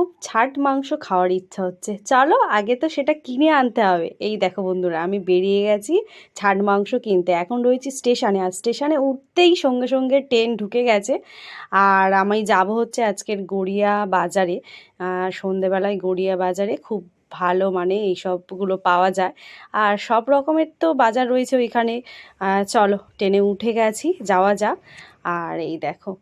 খুব ছাট মাংস খাওয়ার ইচ্ছা হচ্ছে, চলো আগে তো সেটা কিনে আনতে হবে। এই দেখো বন্ধুরা, আমি বেরিয়ে গেছি ছাট মাংস কিনতে। এখন রয়েছি স্টেশনে, আর স্টেশনে উঠতেই সঙ্গে সঙ্গে ট্রেন ঢুকে গেছে। আর আমি যাব হচ্ছে আজকের গড়িয়া বাজারে। সন্ধেবেলায় গড়িয়া বাজারে খুব ভালো মানে এইসবগুলো পাওয়া যায়, আর সব রকমের তো বাজার রয়েছে ওইখানে। চলো ট্রেনে উঠে গেছি, যাওয়া যাক। আর এই দেখো,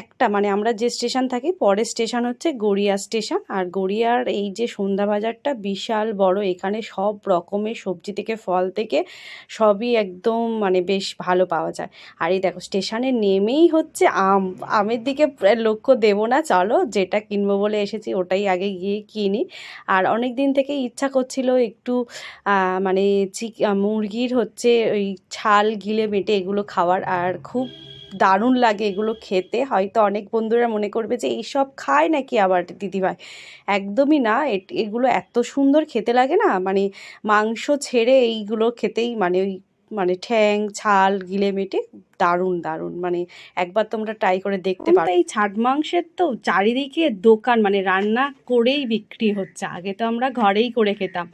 একটা মানে আমরা যে স্টেশন থাকি পরের স্টেশন হচ্ছে গড়িয়া স্টেশন। আর গড়িয়ার এই যে সন্ধ্যা বাজারটা বিশাল বড়, এখানে সব রকমের সবজি থেকে ফল থেকে সবই একদম মানে বেশ ভালো পাওয়া যায়। আর এই দেখো স্টেশনে নেমেই হচ্ছে আমের দিকে লক্ষ্য দেবো না, চলো যেটা কিনবো বলে এসেছি ওটাই আগে গিয়ে কিনি। আর অনেক দিন থেকে ইচ্ছা করছিল একটু মানে মুরগির হচ্ছে ওই ছাল গিলে মেটে এগুলো খাওয়ার, আর খুব দারুণ লাগে এগুলো খেতে। হয়তো অনেক বন্ধুরা মনে করবে যে এইসব খায় নাকি আবার দিদিভাই, একদমই না। এগুলো এত সুন্দর খেতে লাগে না, মানে মাংস ছেড়ে এইগুলো খেতেই মানে ওই মানে ঠ্যাং ছাল গিলে মেটে দারুণ দারুণ, মানে একবার তোমরা ট্রাই করে দেখতে পারো। এই ছাট মাংসের তো চারিদিকে দোকান, মানে রান্না করেই বিক্রি হচ্ছে। আগে তো আমরা ঘরেই করে খেতাম,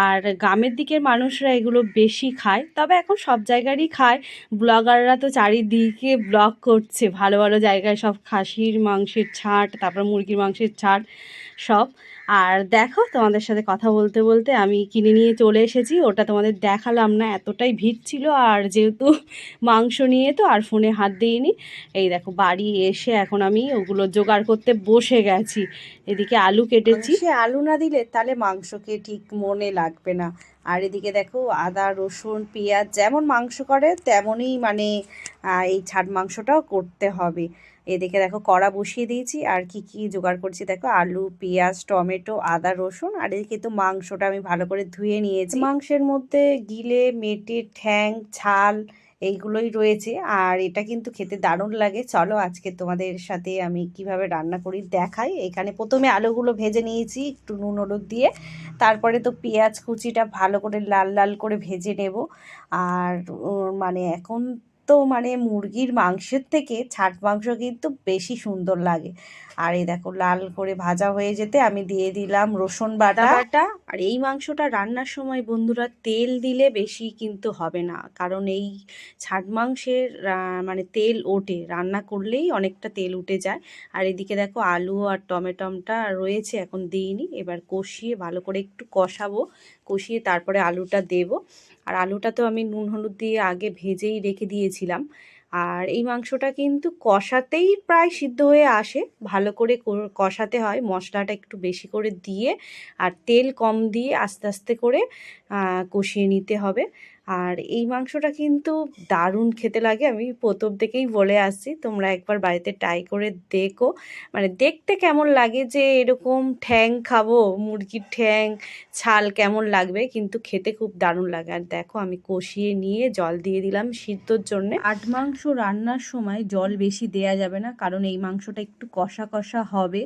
আর গ্রামের দিকের মানুষরা এগুলো বেশি খায়, তবে এখন সব জায়গারই খায়। ব্লগাররা তো চারিদিকে ব্লগ করছে ভালো ভালো জায়গায়, সব খাসির মাংসের ছাট, তারপর মুরগির মাংসের ছাট সব। আর দেখো তোমাদের সাথে কথা বলতে বলতে আমি কিনে নিয়ে চলে এসেছি, ওটা তোমাদের দেখালাম না, এতটাই ভিড় ছিল। আর যেহেতু মাংস নিয়ে তো আর ফোনে হাত দিইনি। এই দেখো বাড়ি এসে এখন আমি ওগুলো জোগাড় করতে বসে গেছি। এদিকে আলু কেটেছি, সে আলু না দিলে তাহলে মাংসকে ঠিক মনে লাগবে না। আর এদিকে দেখো আদা রসুন পেঁয়াজ যেমন মাংস করে তেমনই মানে এই ছাট মাংসটাও করতে হবে। এদিকে দেখো কড়া বসিয়ে দিয়েছি, আর কি কি জোগাড় করছি দেখো, আলু পেঁয়াজ টমেটো আদা রসুন। আর এদিকে তো মাংসটা আমি ভালো করে ধুয়ে নিয়েছি। মাংসের মধ্যে গিলে মেটে ঠ্যাং ছাল এইগুলোই রয়েছে, আর এটা কিন্তু খেতে দারুণ লাগে। চলো আজকে তোমাদের সাথে আমি কিভাবে রান্না করি দেখাই। এখানে প্রথমে আলুগুলো ভেজে নিয়েছি একটু নুন হলুদ দিয়ে, তারপরে তো পেঁয়াজ কুচিটা ভালো করে লাল লাল করে ভেজে নেব। আর মানে এখন তো মানে মুরগির মাংসের থেকে ছাট মাংস কিন্তু বেশি সুন্দর লাগে। আর এই দেখো লাল করে ভাজা হয়ে যেতে আমি দিয়ে দিলাম রসুন বাটা বাটা। আর এই মাংসটা রান্নার সময় বন্ধুরা তেল দিলে বেশি কিন্তু হবে না, কারণ এই ছাট মাংসের মানে তেল ওঠে, রান্না করলেই অনেকটা তেল উঠে যায়। আর এদিকে দেখো আলু আর টমেটোটা রয়েছে, এখন দিইনি, এবার কষিয়ে ভালো করে একটু কষাবো, কষিয়ে তারপরে আলুটা দেব। আর আলুটা তো আমি নুন হলুদ দিয়ে আগে ভেজেই রেখে দিয়েছিলাম। আর এই মাংসটা কিন্তু কষাতেই প্রায় সিদ্ধ হয়ে আসে, ভালো করে কষাতে হয়, মশলাটা একটু বেশি করে দিয়ে আর তেল কম দিয়ে আস্তে আস্তে করে কষিয়ে নিতে হবে। আর এই মাংসটা কিন্তু দারুণ খেতে লাগে, আমি প্রথম থেকেই বলে আসছি, তোমরা একবার বাড়িতে ট্রাই করে দেখো। মানে দেখতে কেমন লাগে যে এরকম ঠ্যাং খাবো, মুরগির ঠ্যাং ছাল কেমন লাগবে, কিন্তু খেতে খুব দারুণ লাগে। আর দেখো আমি কষিয়ে নিয়ে জল দিয়ে দিলাম সিদ্ধর জন্য। আট মাংস রান্নার সময় জল বেশি দেয়া যাবে না, কারণ এই মাংসটা একটু কষা কষা হবে,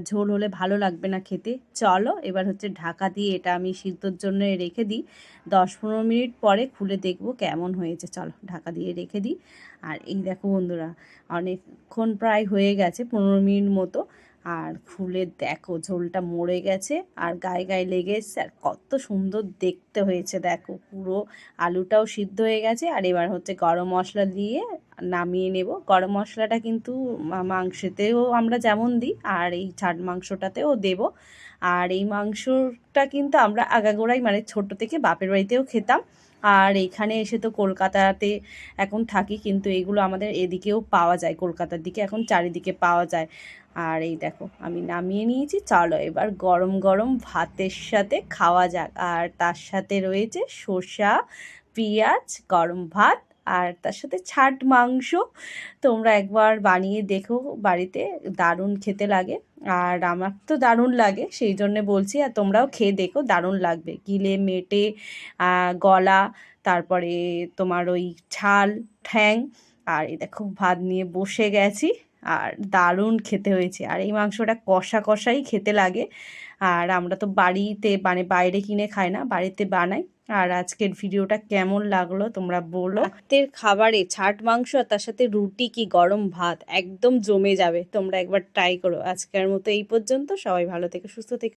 ঝোল হলে ভালো লাগবে না খেতে। চলো এবার হচ্ছে ঢাকা দিয়ে এটা আমি সিদ্ধর জন্য রেখে দিই, 10-15 মিনিট পরে খুলে দেখবো কেমন হয়েছে। চলো ঢাকা দিয়ে রেখে দিই। আর এই দেখো বন্ধুরা, অনেকক্ষণ প্রায় হয়ে গেছে, 15 মিনিট মতো। আর খুলে দেখো ঝোলটা মরে গেছে আর গায়ে গায়ে লেগে এসছে, আর কত সুন্দর দেখতে হয়েছে দেখো, পুরো আলুটাও সিদ্ধ হয়ে গেছে। আর এবার হচ্ছে গরম মশলা দিয়ে নামিয়ে নেব। গরম মশলাটা কিন্তু মাংসতেও আমরা যেমন দিই আর এই ছাট মাংসটাতেও দেব। আর এই মাংসটা কিন্তু আমরা আগাগোড়াই মানে ছোট থেকে বাপের বাড়িতেও খেতাম, আর এখানে এসে তো কলকাতাতে এখন থাকি, কিন্তু এগুলো আমাদের এদিকেও পাওয়া যায়, কলকাতার দিকে এখন চারিদিকে পাওয়া যায়। আর এই দেখো আমি নামিয়ে নিয়েছি, চলো এবার গরম গরম ভাতের সাথে খাওয়া যাক। আর তার সাথে রয়েছে শসা পেঁয়াজ গরম ভাত, আর তার সাথে ছাট মাংস। তোমরা একবার বানিয়ে দেখো বাড়িতে, দারুণ খেতে লাগে। আর আমার তো দারুণ লাগে সেই জন্যে বলছি, আর তোমরাও খেয়ে দেখো, দারুণ লাগবে। গিলে মেটে গলা, তারপরে তোমার ওই ছাল ঠ্যাং। আর এই দেখো ভাত নিয়ে বসে গেছি, আর দারুণ খেতে হয়েছে। আর এই মাংসটা কষা কষাই খেতে লাগে। আর আমরা তো বাড়িতে মানে বাইরে কিনে খাই না, বাড়িতে বানাই, আর আজকের ভিডিওটা কেমন লাগলো তোমরা বলো। রাতের খাবারে ছাট মাংস আর তার সাথে রুটি কি গরম ভাত একদম জমে যাবে। তোমরা একবার ট্রাই করো। আজকের মতো এই পর্যন্ত। সবাই ভালো থেকো, সুস্থ থেকো।